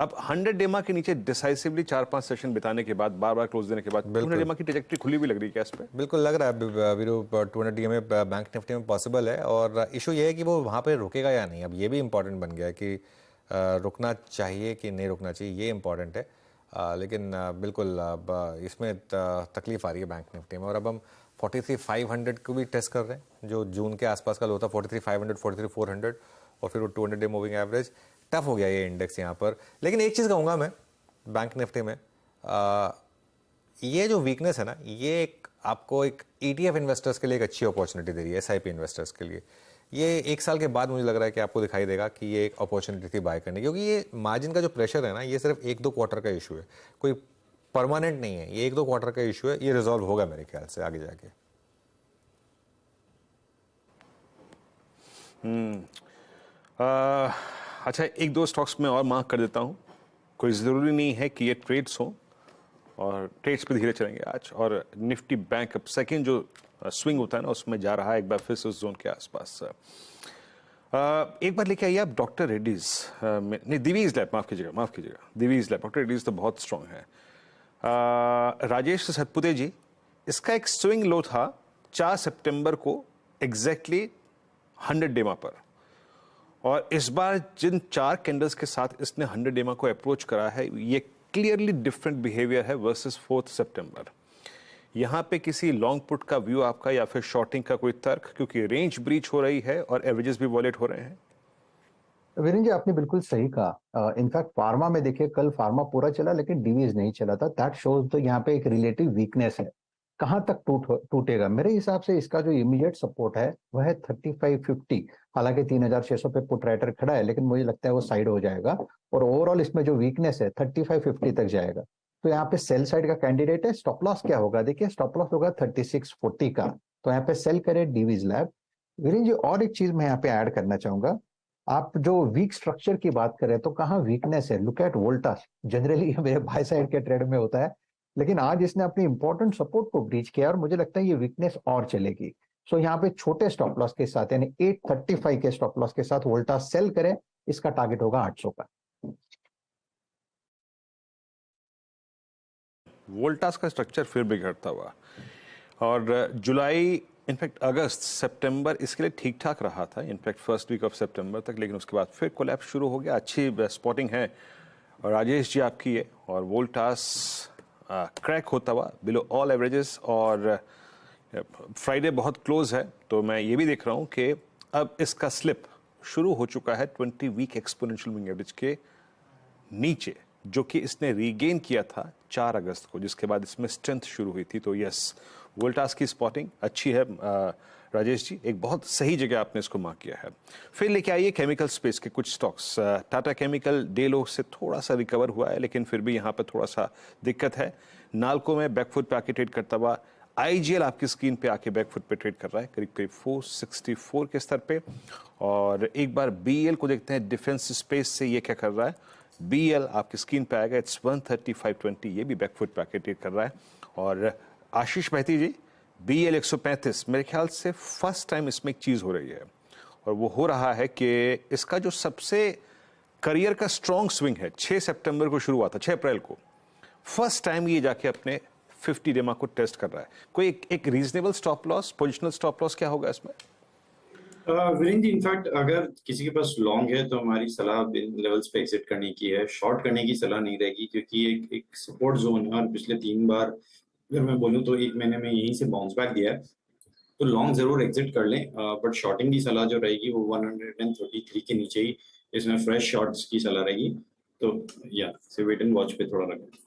अब 100 डेमा के नीचे डिसाइसिवली 4-5 सेशन बिताने के बाद बार बार क्लोज देने के बाद 200 डेमा की ट्रैजेक्टरी खुली भी लग रही है क्या इस पे? बिल्कुल लग रहा है वीरू 200 डीएमए बैंक निफ्टी में पॉसिबल है, और इशू ये है कि वो वहाँ पे रुकेगा या नहीं। अब ये भी इम्पोर्टेंट बन गया है कि रुकना चाहिए कि नहीं रुकना चाहिए, ये इम्पोर्टेंट है। लेकिन बिल्कुल अब इसमें तकलीफ आ रही है बैंक निफ्टी में। और अब हम 43,500 को भी टेस्ट कर रहे हैं, जो जून के आसपास का लो था 43,500, 43,400, और फिर वो 200 डे मूविंग एवरेज। टफ हो गया ये इंडेक्स यहाँ पर। लेकिन एक चीज़ कहूँगा मैं बैंक निफ्टी में, ये जो वीकनेस है ना, ये आपको एक ETF इन्वेस्टर्स के लिए एक अच्छी अपॉर्चुनिटी दे रही है, SIP इन्वेस्टर्स के लिए। ये 1 साल के बाद मुझे लग रहा है कि आपको दिखाई देगा कि ये एक अपॉर्चुनिटी थी बाय करने की, क्योंकि ये मार्जिन का जो प्रेशर है ना, ये सिर्फ 1-2 क्वार्टर का इशू है, कोई परमानेंट नहीं है। ये 1-2 क्वार्टर का इशू है, ये रिजॉल्व होगा मेरे ख्याल से आगे जाके। अच्छा, 1-2 स्टॉक्स में और मार्क कर देता हूँ। कोई ज़रूरी नहीं है कि ये ट्रेड्स हों, और ट्रेड्स पे धीरे चलेंगे आज। और निफ्टी बैंक अब सेकेंड जो स्विंग होता है ना, उसमें जा रहा है एक बार फिर से उस जोन के आसपास। एक बार लेके आइए आप डॉक्टर रेड्डीज, नहीं दिवीज लैब, माफ़ कीजिएगा दिवीज लैब। डॉक्टर रेड्डीज तो बहुत स्ट्रांग है। राजेश सतपुते जी, इसका एक स्विंग लो था 4 सितंबर को एग्जैक्टली 100 डेमा पर, और इस बार जिन 4 कैंडल्स के साथ इसने 100 डेमा को अप्रोच करा है, ये क्लियरली डिफरेंट बिहेवियर है वर्सेस 4 सितंबर। यहाँ पे किसी लॉन्ग पुट का व्यू आपका, या फिर शॉर्टिंग का कोई तर्क, क्योंकि रेंज ब्रीच हो रही है और एवरेजेस भी वॉलेट हो रहे हैं? वीरेंद्र जी, आपने बिल्कुल सही कहा। इनफैक्ट फार्मा में देखिए, कल फार्मा पूरा चला लेकिन डीवीज नहीं चला था। दैट शोज तो यहाँ पे एक रिलेटिव वीकनेस है। कहां तक टूटेगा? मेरे हिसाब से इसका जो इमीडिएट सपोर्ट है वह है 3550। हालांकि 3600 पे पुट राइटर खड़ा है, लेकिन मुझे लगता है वो साइड हो जाएगा, और ओवरऑल इसमें जो वीकनेस है 3550 तक जाएगा। तो यहाँ पे सेल साइड का कैंडिडेट है। स्टॉप लॉस क्या होगा? देखिए, स्टॉप लॉस होगा 3640 का। तो यहाँ पे सेल करे डीवीज लैब। वीरेंद्र जी, और एक चीज मैं यहाँ पे ऐड करना चाहूंगा। आप जो वीक स्ट्रक्चर की बात करें तो कहाँ वीकनेस है? Look at Voltas. जनरली मेरे बाय साइड के ट्रेड में होता है, लेकिन आज इसने अपनी इंपॉर्टेंट सपोर्ट को ब्रीच किया, और मुझे लगता है ये वीकनेस और चलेगी। सो यहाँ पे छोटे स्टॉप लॉस के साथ, यानी 835 के स्टॉप लॉस के साथ वोल्टास सेल करें। इसका टारगेट होगा 800 का। वोल्टास का स्ट्रक्चर फिर बिगड़ता हुआ, और जुलाई, इनफैक्ट अगस्त, सितंबर इसके लिए ठीक ठाक रहा था, इनफैक्ट फर्स्ट वीक ऑफ सितंबर तक, लेकिन उसके बाद फिर कोलैप्स शुरू हो गया। अच्छी स्पॉटिंग है और राजेश जी आपकी है, और वोल्टास क्रैक होता हुआ बिलो ऑल एवरेजेस, और फ्राइडे बहुत क्लोज है। तो मैं ये भी देख रहा हूँ कि अब इसका स्लिप शुरू हो चुका है 20 वीक एक्सपोनेंशियल मूविंग एवरेज के नीचे, जो कि इसने रीगेन किया था 4 अगस्त को, जिसके बाद इसमें स्ट्रेंथ शुरू हुई थी। तो यस, वोल्टास की स्पॉटिंग अच्छी है। राजेश जी, एक बहुत सही जगह आपने इसको मार्क किया है। फिर लेके आइए केमिकल स्पेस के कुछ स्टॉक्स। टाटा केमिकल डे लो से थोड़ा सा रिकवर हुआ है, लेकिन फिर भी यहाँ पर थोड़ा सा दिक्कत है। नाल्को में बैकफुट पे आके ट्रेड करता हुआ, IGL आपकी स्क्रीन पे आके बैकफुट पे ट्रेड कर रहा है करीब करीब 464 के स्तर पे। और एक बार BEL को देखते हैं, डिफेंस स्पेस से ये क्या कर रहा है। BEL आपकी स्क्रीन पे आएगा, इट्स 135.20, ये भी बैकफुट पे आके ट्रेड कर रहा है। और आशीष बहती जी, BEL 135, मेरे ख्याल से फर्स्ट टाइम इसमें एक चीज़ हो रही है, और वो हो रहा है कि इसका जो सबसे करियर का स्ट्रॉन्ग स्विंग है 6 सितंबर को शुरू हुआ था, 6 अप्रैल को, फर्स्ट टाइम ये जाके अपने 50 डेमा को टेस्ट कर रहा है। कोई एक reasonable stop loss, positional stop loss क्या होगा इसमें? वीरेंद्र, इनफैक्ट अगर किसी के पास लॉन्ग है तो हमारी सलाह इन लेवल्स पे एग्जिट करने की है। शॉर्ट करने की सलाह नहीं रहेगी, क्योंकि एक सपोर्ट जोन है, और पिछले 3 बार अगर मैं बोलूं तो 1 महीने में यहीं से बाउंस बैक दिया है। तो लॉन्ग जरूर एग्जिट कर लें, बट शॉर्टिंग की सलाह जो रहेगी वो 133 के नीचे ही इसमें फ्रेश शॉर्ट्स की सलाह रहेगी। तो या वेट एंड वॉच पे थोड़ा रखें।